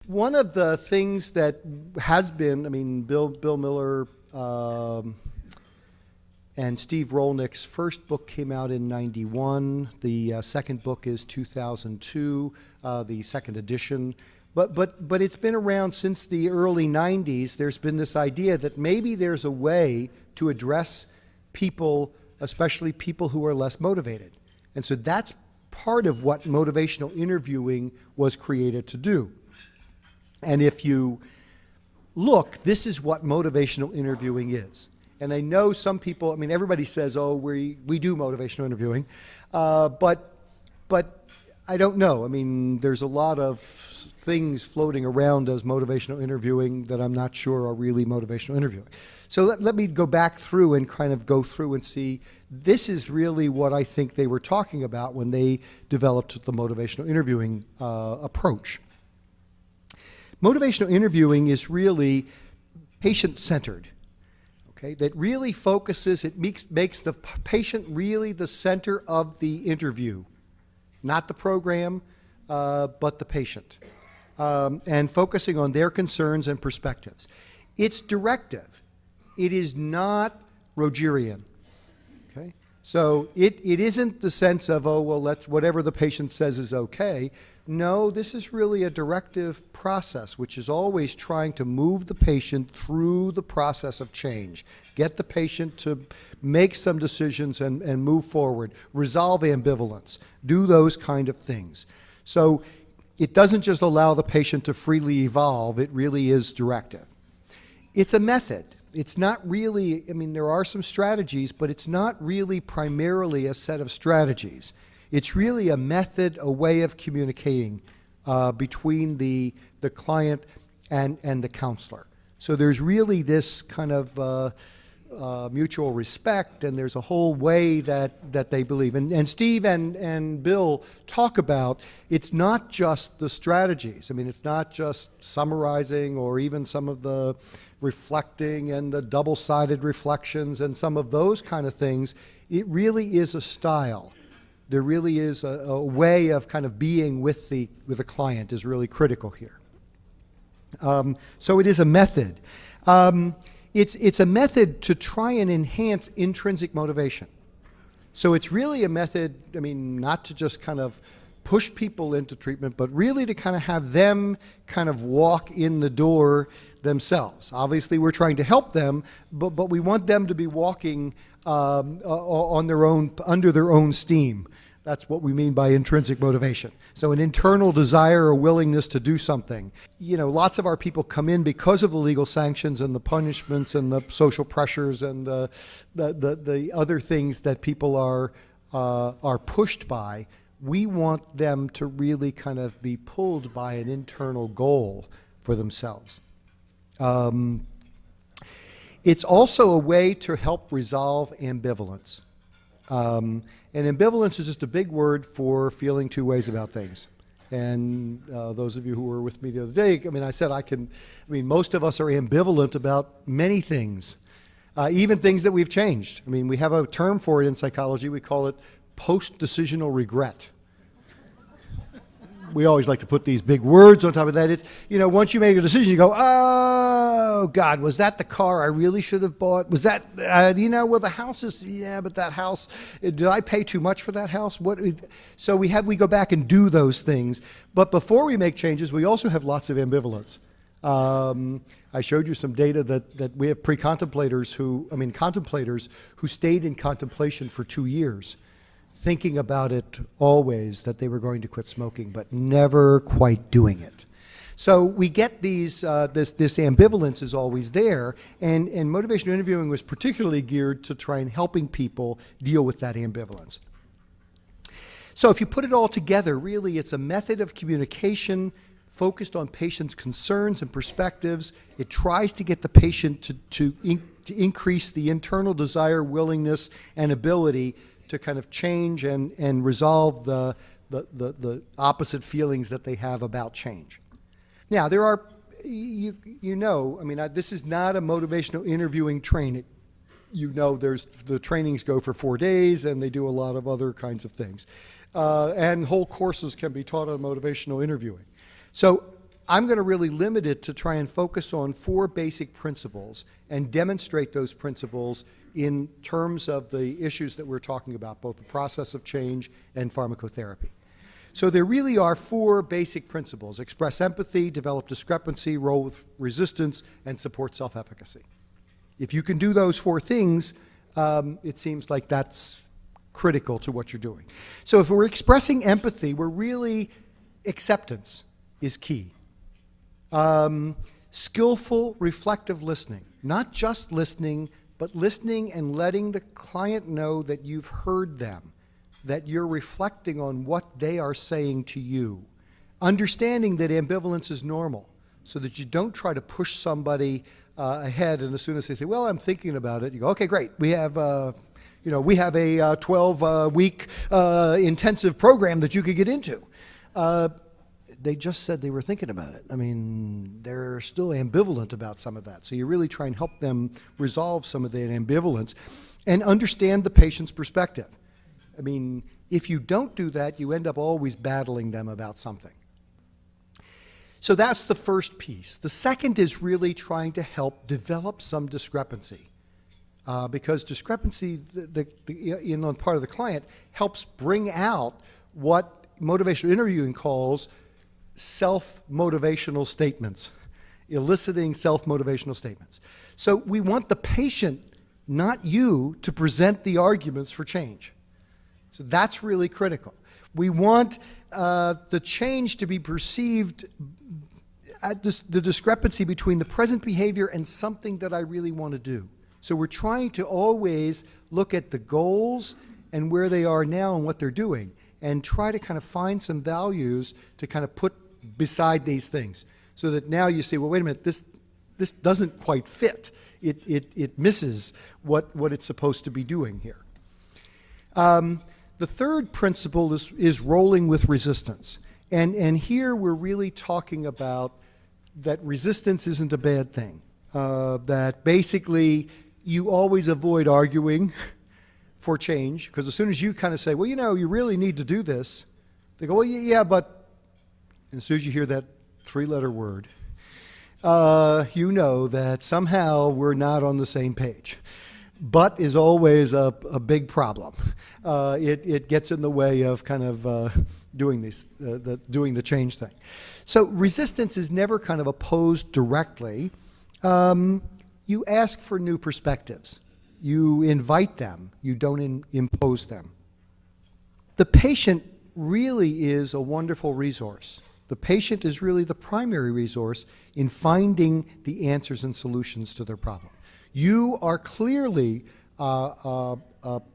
One of the things that has been, I mean, Bill Miller and Steve Rolnick's first book came out in '91. The second book is 2002, the second edition. But it's been around since the early '90s. There's been this idea that maybe there's a way to address people, especially people who are less motivated. And so that's part of what motivational interviewing was created to do. And if you look, this is what motivational interviewing is. And I know some people, I mean, everybody says, oh, we do motivational interviewing, but I don't know. I mean, there's a lot of things floating around as motivational interviewing that I'm not sure are really motivational interviewing. So let me go back through and kind of go through and see, this is really what I think they were talking about when they developed the motivational interviewing approach. Motivational interviewing is really patient-centered. Okay, that really focuses, it makes the patient really the center of the interview, not the program, but the patient, and focusing on their concerns and perspectives. It's directive. It is not Rogerian. Okay, so it isn't the sense of, oh, well, whatever the patient says is okay. No, this is really a directive process, which is always trying to move the patient through the process of change, get the patient to make some decisions and move forward, resolve ambivalence, do those kind of things. So it doesn't just allow the patient to freely evolve, it really is directive. It's a method. It's not really, I mean, there are some strategies, but it's not really primarily a set of strategies. It's really a method, a way of communicating between the client and the counselor. So there's really this kind of mutual respect, and there's a whole way that they believe. And Steve and Bill talk about, it's not just the strategies. I mean, it's not just summarizing or even some of the reflecting and the double-sided reflections and some of those kind of things. It really is a style. There really is a way of kind of being with the client is really critical here. So it is a method. It's a method to try and enhance intrinsic motivation. So it's really a method, I mean, not to just kind of push people into treatment, but really to kind of have them kind of walk in the door themselves. Obviously, we're trying to help them, but we want them to be walking on their own, under their own steam. That's what we mean by intrinsic motivation. So an internal desire or willingness to do something. You know, lots of our people come in because of the legal sanctions and the punishments and the social pressures and the other things that people are pushed by. We want them to really kind of be pulled by an internal goal for themselves. It's also a way to help resolve ambivalence. And ambivalence is just a big word for feeling two ways about things. And those of you who were with me the other day, I mean, I said most of us are ambivalent about many things, even things that we've changed. I mean, we have a term for it in psychology. We call it post-decisional regret. We always like to put these big words on top of that. It's, you know, once you make a decision, you go, oh, God, was that the car I really should have bought? Was that, well, the house is, yeah, but that house, did I pay too much for that house? So we go back and do those things. But before we make changes, we also have lots of ambivalence. I showed you some data that we have contemplators who stayed in contemplation for 2 years, thinking about it always, that they were going to quit smoking, but never quite doing it. So we get these, this ambivalence is always there, and motivational interviewing was particularly geared to try and helping people deal with that ambivalence. So if you put it all together, really it's a method of communication focused on patients' concerns and perspectives. It tries to get the patient to increase the internal desire, willingness, and ability to kind of change and resolve the opposite feelings that they have about change. Now, there are, this is not a motivational interviewing training. You know, the trainings go for 4 days, and they do a lot of other kinds of things. And whole courses can be taught on motivational interviewing. So I'm going to really limit it to try and focus on 4 basic principles and demonstrate those principles in terms of the issues that we're talking about, both the process of change and pharmacotherapy. So there really are 4 basic principles: express empathy, develop discrepancy, roll with resistance, and support self-efficacy. If you can do those 4 things, it seems like that's critical to what you're doing. So if we're expressing empathy, we're really, acceptance is key. Skillful, reflective listening. Not just listening, but listening and letting the client know that you've heard them, that you're reflecting on what they are saying to you. Understanding that ambivalence is normal, so that you don't try to push somebody ahead, and as soon as they say, well, I'm thinking about it, you go, okay, great. We have a 12-week intensive program that you could get into. They just said they were thinking about it. I mean, they're still ambivalent about some of that. So you really try and help them resolve some of that ambivalence and understand the patient's perspective. I mean, if you don't do that, you end up always battling them about something. So that's the first piece. The second is really trying to help develop some discrepancy. Because discrepancy on the part of the client helps bring out what motivational interviewing calls self-motivational statements, eliciting self-motivational statements. So we want the patient, not you, to present the arguments for change. So that's really critical. We want the change to be perceived at the discrepancy between the present behavior and something that I really want to do. So we're trying to always look at the goals and where they are now and what they're doing, and try to kind of find some values to kind of put beside these things, so that now you say, well, wait a minute, this doesn't quite fit. It misses what it's supposed to be doing here. The third principle is rolling with resistance. And here we're really talking about that resistance isn't a bad thing. That basically you always avoid arguing for change, because as soon as you kind of say, well, you really need to do this, they go, well, yeah, but, and as soon as you hear that 3-letter word, you know that somehow we're not on the same page. But is always a big problem. It gets in the way of kind of doing the change thing. So resistance is never kind of opposed directly. You ask for new perspectives. You invite them. You don't impose them. The patient really is a wonderful resource. The patient is really the primary resource in finding the answers and solutions to their problem. You are clearly a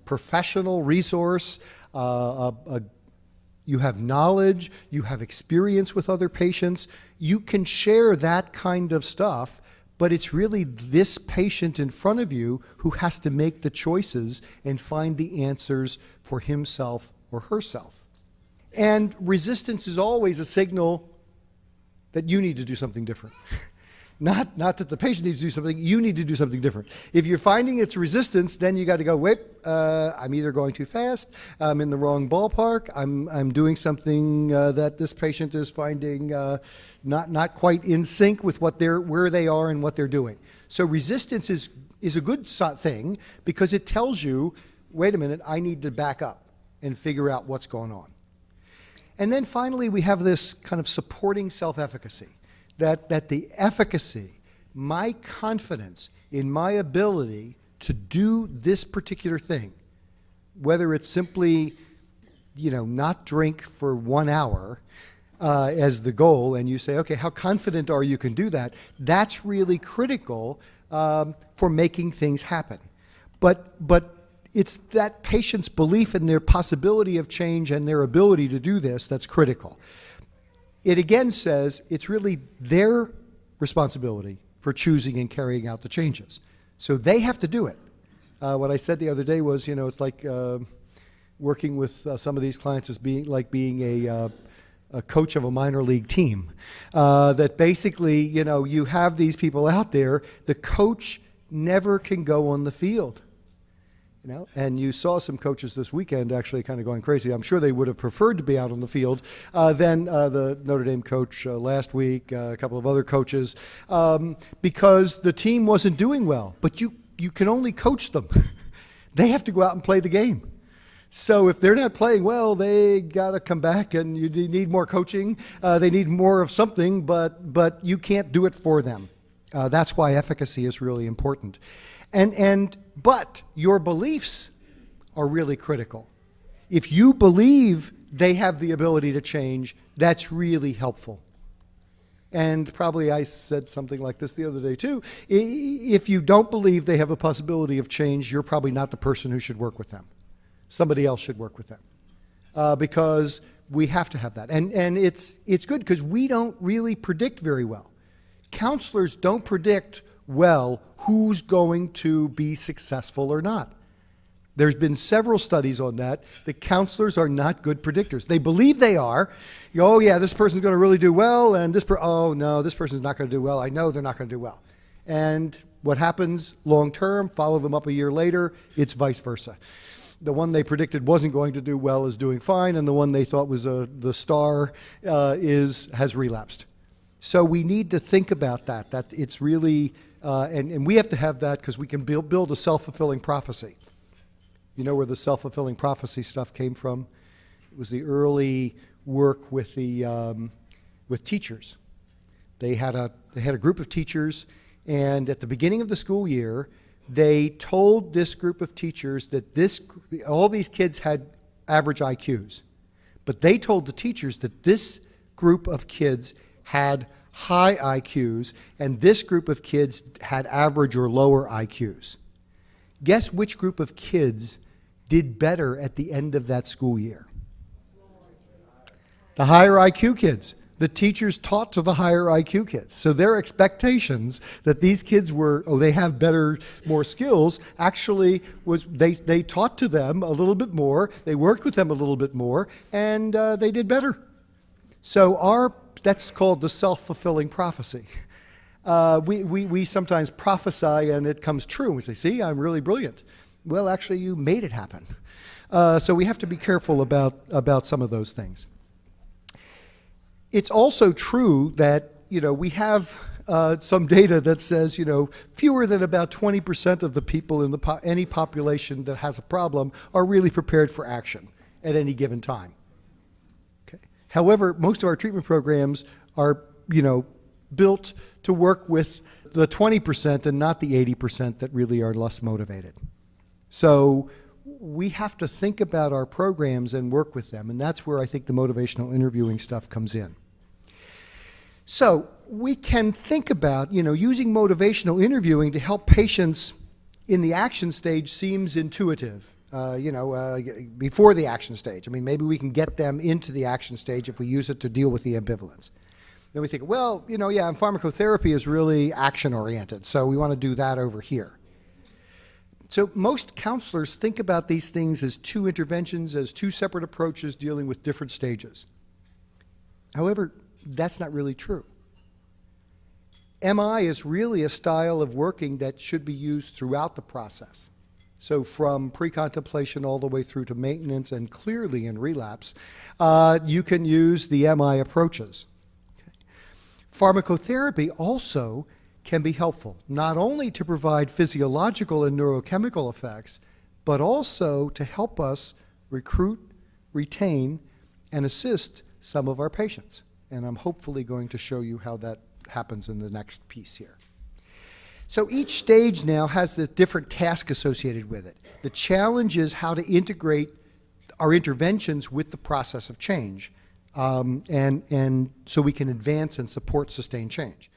professional resource. You have knowledge. You have experience with other patients. You can share that kind of stuff, but it's really this patient in front of you who has to make the choices and find the answers for himself or herself. And resistance is always a signal that you need to do something different. Not that the patient needs to do something, you need to do something different. If you're finding it's resistance, then you got to go, wait, I'm either going too fast, I'm in the wrong ballpark, I'm doing something that this patient is finding not quite in sync with where they are and what they're doing. So resistance is a good thing, because it tells you, wait a minute, I need to back up and figure out what's going on. And then finally, we have this kind of supporting self-efficacy. That the efficacy, my confidence in my ability to do this particular thing, whether it's simply, not drink for 1 hour as the goal, and you say, okay, how confident are you can do that? That's really critical for making things happen. But it's that patient's belief in their possibility of change and their ability to do this that's critical. It again says it's really their responsibility for choosing and carrying out the changes. So they have to do it. What I said the other day was, it's like working with some of these clients is being a coach of a minor league team. That basically, you have these people out there, the coach never can go on the field. You know, and you saw some coaches this weekend actually kind of going crazy. I'm sure they would have preferred to be out on the field than the Notre Dame coach last week, a couple of other coaches, because the team wasn't doing well. But you can only coach them. They have to go out and play the game. So if they're not playing well, they got to come back, and you need more coaching. They need more of something, but you can't do it for them. That's why efficacy is really important. But your beliefs are really critical. If you believe they have the ability to change, that's really helpful. And probably I said something like this the other day too. If you don't believe they have a possibility of change, you're probably not the person who should work with them. Somebody else should work with them. Because we have to have that. And it's good because we don't really predict very well. Counselors don't predict well who's going to be successful or not. There's been several studies on that. The counselors are not good predictors. They believe they are. Oh yeah, this person's going to really do well, and oh no, this person's not going to do well. I know they're not going to do well. And what happens long term, follow them up a year later, it's vice versa. The one they predicted wasn't going to do well is doing fine, and the one they thought was the star has relapsed. So we need to think about that it's really, and we have to have that because we can build a self-fulfilling prophecy. You know where the self-fulfilling prophecy stuff came from? It was the early work with with teachers. They had a group of teachers, and at the beginning of the school year, they told this group of teachers that all these kids had average IQs, but they told the teachers that this group of kids had high IQs, and this group of kids had average or lower IQs. Guess which group of kids did better at the end of that school year? The higher IQ kids. The teachers taught to the higher IQ kids. So their expectations that these kids they have more skills, actually was they taught to them a little bit more, they worked with them a little bit more, and they did better. So that's called the self-fulfilling prophecy. We sometimes prophesy and it comes true. We say, see, I'm really brilliant. Well, actually, you made it happen. So we have to be careful about some of those things. It's also true that, we have some data that says, fewer than about 20% of the people in any population that has a problem are really prepared for action at any given time. Okay. However, most of our treatment programs are, built to work with the 20% and not the 80% that really are less motivated. So we have to think about our programs and work with them, and that's where I think the motivational interviewing stuff comes in. So we can think about, using motivational interviewing to help patients in the action stage seems intuitive, before the action stage. I mean, maybe we can get them into the action stage if we use it to deal with the ambivalence. Then we think, well, and pharmacotherapy is really action-oriented, so we want to do that over here. So most counselors think about these things as two interventions, as two separate approaches dealing with different stages. However, that's not really true. MI is really a style of working that should be used throughout the process. So from pre-contemplation all the way through to maintenance and clearly in relapse, you can use the MI approaches. Okay. Pharmacotherapy also can be helpful, not only to provide physiological and neurochemical effects, but also to help us recruit, retain, and assist some of our patients. And I'm hopefully going to show you how that happens in the next piece here. So each stage now has the different task associated with it. The challenge is how to integrate our interventions with the process of change, and so we can advance and support sustained change.